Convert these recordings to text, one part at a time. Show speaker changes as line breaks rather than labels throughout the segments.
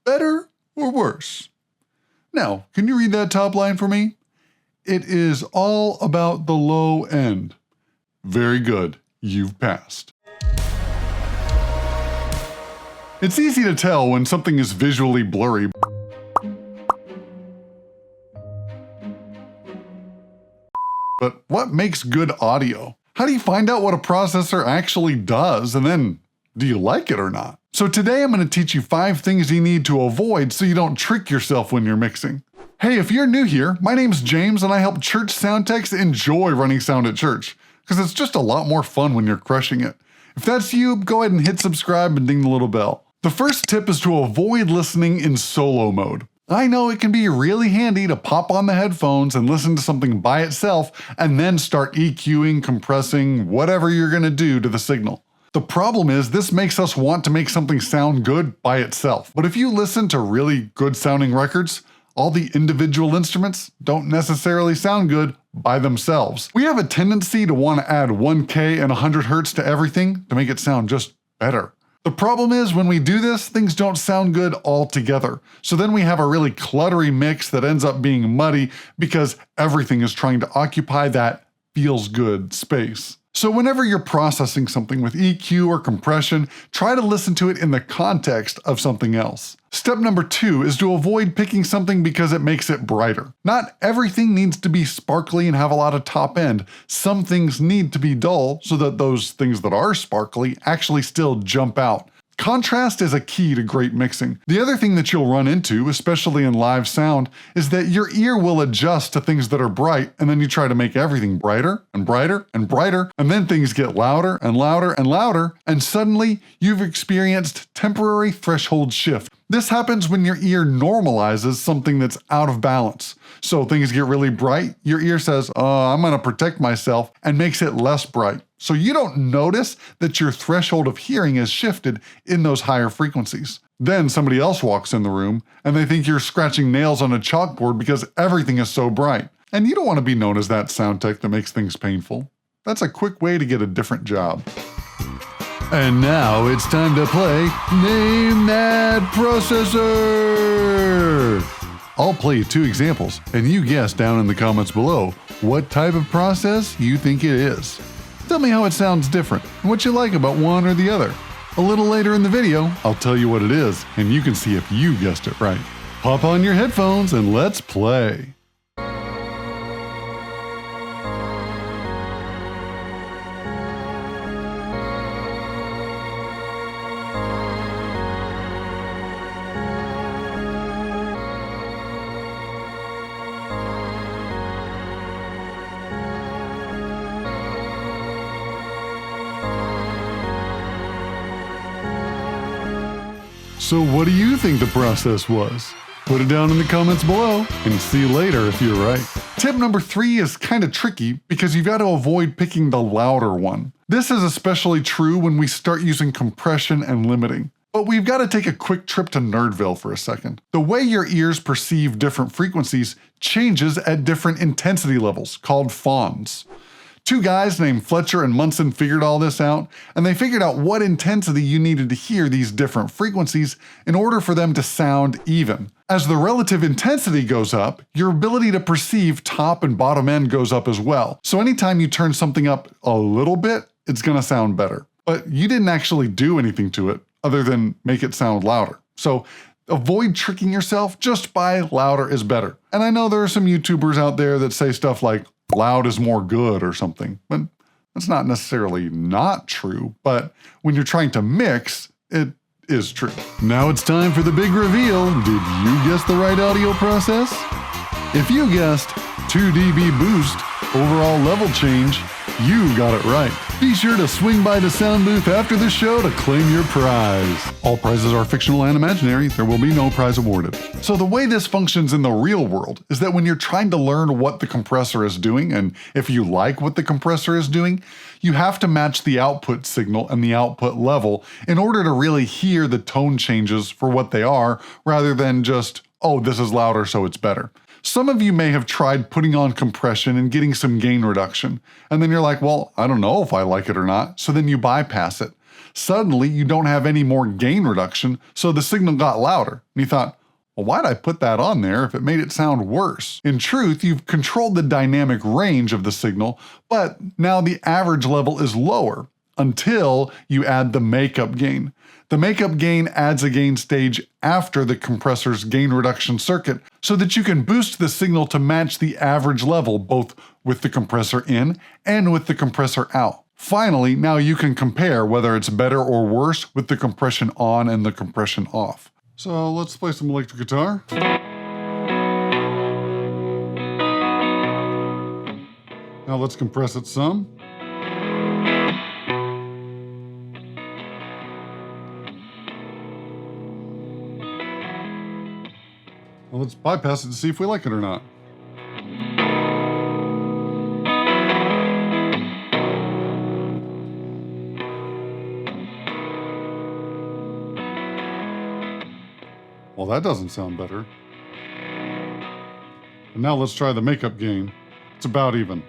Better or worse? Now, can you read that top line for me? It is all about the low end. Very good. You've passed. It's easy to tell when something is visually blurry. But what makes good audio? How do you find out what a processor actually does, and then do you like it or not? So today I'm going to teach you 5 things you need to avoid so you don't trick yourself when you're mixing. Hey, if you're new here, my name's James and I help church sound techs enjoy running sound at church, because it's just a lot more fun when you're crushing it. If that's you, go ahead and hit subscribe and ding the little bell. The first tip is to avoid listening in solo mode. I know it can be really handy to pop on the headphones and listen to something by itself and then start EQing, compressing, whatever you're going to do to the signal. The problem is this makes us want to make something sound good by itself. But if you listen to really good sounding records, all the individual instruments don't necessarily sound good by themselves. We have a tendency to want to add 1K and 100 Hertz to everything to make it sound just better. The problem is when we do this, things don't sound good altogether. So then we have a really cluttery mix that ends up being muddy because everything is trying to occupy that feels good space. So whenever you're processing something with EQ or compression, try to listen to it in the context of something else. Step number 2 is to avoid picking something because it makes it brighter. Not everything needs to be sparkly and have a lot of top end. Some things need to be dull so that those things that are sparkly actually still jump out. Contrast is a key to great mixing. The other thing that you'll run into, especially in live sound, is that your ear will adjust to things that are bright, and then you try to make everything brighter and brighter and brighter, and then things get louder and louder and louder, and suddenly you've experienced temporary threshold shift. This happens when your ear normalizes something that's out of balance. So things get really bright, your ear says, I'm gonna protect myself, and makes it less bright. So you don't notice that your threshold of hearing has shifted in those higher frequencies. Then somebody else walks in the room and they think you're scratching nails on a chalkboard because everything is so bright. And you don't want to be known as that sound tech that makes things painful. That's a quick way to get a different job. And now it's time to play Name That Processor! I'll play 2 examples and you guess down in the comments below what type of process you think it is. Tell me how it sounds different and what you like about one or the other. A little later in the video, I'll tell you what it is and you can see if you guessed it right. Pop on your headphones and let's play. So what do you think the process was? Put it down in the comments below and see you later if you're right. Tip number 3 is kind of tricky because you've got to avoid picking the louder one. This is especially true when we start using compression and limiting. But we've got to take a quick trip to Nerdville for a second. The way your ears perceive different frequencies changes at different intensity levels, called FONs. 2 guys named Fletcher and Munson figured all this out, and they figured out what intensity you needed to hear these different frequencies in order for them to sound even. As the relative intensity goes up, your ability to perceive top and bottom end goes up as well. So anytime you turn something up a little bit, it's gonna sound better. But you didn't actually do anything to it other than make it sound louder. So avoid tricking yourself just by louder is better. And I know there are some YouTubers out there that say stuff like, loud is more good or something, but that's not necessarily not true, but when you're trying to mix, it is true. Now it's time for the big reveal. Did you guess the right audio process? If you guessed 2 dB boost, overall level change, you got it right. Be sure to swing by the sound booth after the show to claim your prize. All prizes are fictional and imaginary. There will be no prize awarded. So the way this functions in the real world is that when you're trying to learn what the compressor is doing, and if you like what the compressor is doing, you have to match the output signal and the output level in order to really hear the tone changes for what they are, rather than just, oh, this is louder, so it's better. Some of you may have tried putting on compression and getting some gain reduction, and then you're like, well, I don't know if I like it or not, so then you bypass it. Suddenly, you don't have any more gain reduction, so the signal got louder. And you thought, well, why'd I put that on there if it made it sound worse? In truth, you've controlled the dynamic range of the signal, but now the average level is lower until you add the makeup gain. The makeup gain adds a gain stage after the compressor's gain reduction circuit so that you can boost the signal to match the average level both with the compressor in and with the compressor out. Finally, now you can compare whether it's better or worse with the compression on and the compression off. So let's play some electric guitar. Now let's compress it some. Well, let's bypass it to see if we like it or not. Well, that doesn't sound better. And now let's try the makeup gain. It's about even.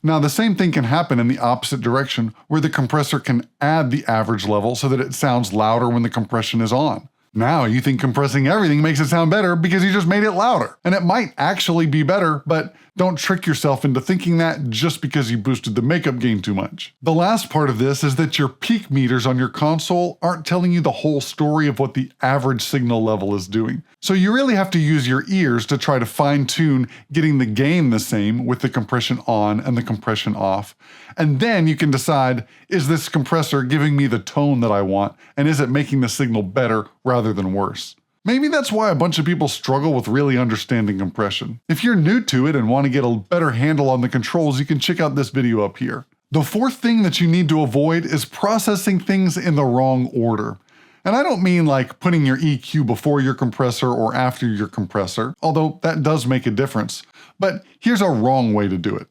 Now, the same thing can happen in the opposite direction, where the compressor can add the average level so that it sounds louder when the compression is on. Now you think compressing everything makes it sound better because you just made it louder. And it might actually be better, but don't trick yourself into thinking that just because you boosted the makeup gain too much. The last part of this is that your peak meters on your console aren't telling you the whole story of what the average signal level is doing. So you really have to use your ears to try to fine-tune getting the gain the same with the compression on and the compression off. And then you can decide, is this compressor giving me the tone that I want, and is it making the signal better rather than worse? Maybe that's why a bunch of people struggle with really understanding compression. If you're new to it and want to get a better handle on the controls, you can check out this video up here. The fourth thing that you need to avoid is processing things in the wrong order. And I don't mean like putting your EQ before your compressor or after your compressor, although that does make a difference. But here's a wrong way to do it.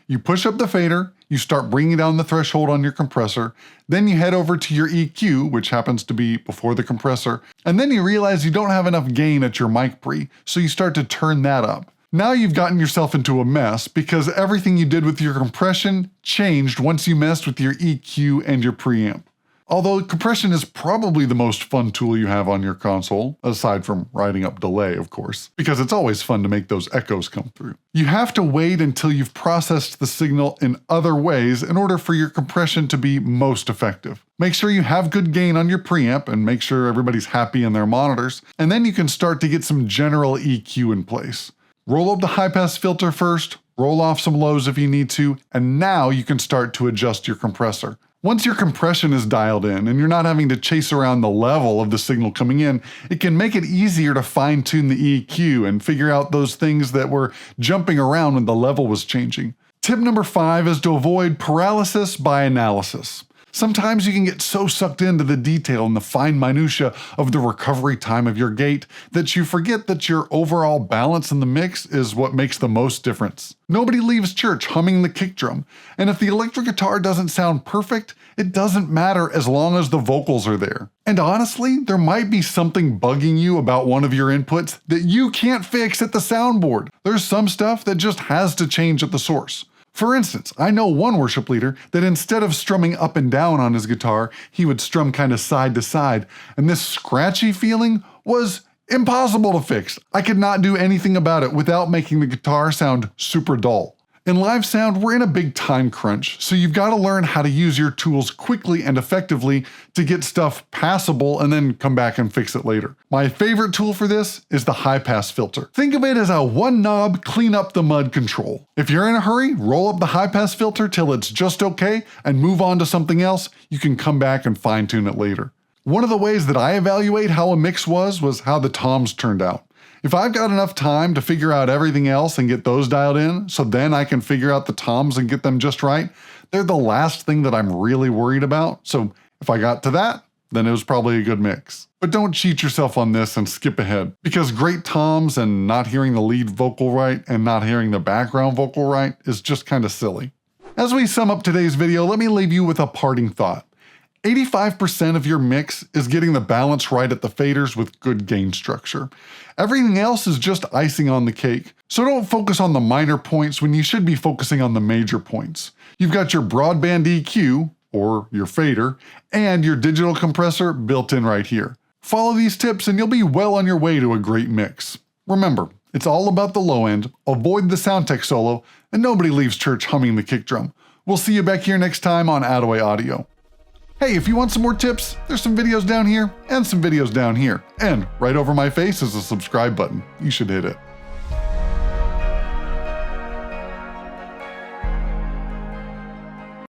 You push up the fader, you start bringing down the threshold on your compressor, then you head over to your EQ, which happens to be before the compressor, and then you realize you don't have enough gain at your mic pre, so you start to turn that up. Now you've gotten yourself into a mess because everything you did with your compression changed once you messed with your EQ and your preamp. Although compression is probably the most fun tool you have on your console, aside from writing up delay, of course, because it's always fun to make those echoes come through. You have to wait until you've processed the signal in other ways in order for your compression to be most effective. Make sure you have good gain on your preamp and make sure everybody's happy in their monitors, and then you can start to get some general EQ in place. Roll up the high-pass filter first, roll off some lows if you need to, and now you can start to adjust your compressor. Once your compression is dialed in and you're not having to chase around the level of the signal coming in, it can make it easier to fine-tune the EQ and figure out those things that were jumping around when the level was changing. Tip number 5 is to avoid paralysis by analysis. Sometimes you can get so sucked into the detail and the fine minutia of the recovery time of your gate that you forget that your overall balance in the mix is what makes the most difference. Nobody leaves church humming the kick drum, and if the electric guitar doesn't sound perfect, it doesn't matter as long as the vocals are there. And honestly, there might be something bugging you about one of your inputs that you can't fix at the soundboard. There's some stuff that just has to change at the source. For instance, I know one worship leader that instead of strumming up and down on his guitar, he would strum kind of side to side, and this scratchy feeling was impossible to fix. I could not do anything about it without making the guitar sound super dull. In live sound, we're in a big time crunch, so you've got to learn how to use your tools quickly and effectively to get stuff passable and then come back and fix it later. My favorite tool for this is the high-pass filter. Think of it as a one-knob clean up the mud control. If you're in a hurry, roll up the high-pass filter till it's just okay and move on to something else. You can come back and fine-tune it later. One of the ways that I evaluate how a mix was how the toms turned out. If I've got enough time to figure out everything else and get those dialed in, so then I can figure out the toms and get them just right, they're the last thing that I'm really worried about. So if I got to that, then it was probably a good mix. But don't cheat yourself on this and skip ahead, because great toms and not hearing the lead vocal right and not hearing the background vocal right is just kind of silly. As we sum up today's video, let me leave you with a parting thought. 85% of your mix is getting the balance right at the faders with good gain structure. Everything else is just icing on the cake. So don't focus on the minor points when you should be focusing on the major points. You've got your broadband EQ, or your fader, and your digital compressor built in right here. Follow these tips and you'll be well on your way to a great mix. Remember, it's all about the low end, avoid the Soundtech solo, and nobody leaves church humming the kick drum. We'll see you back here next time on Attaway Audio. Hey, if you want some more tips, there's some videos down here and some videos down here. And right over my face is a subscribe button. You should hit it.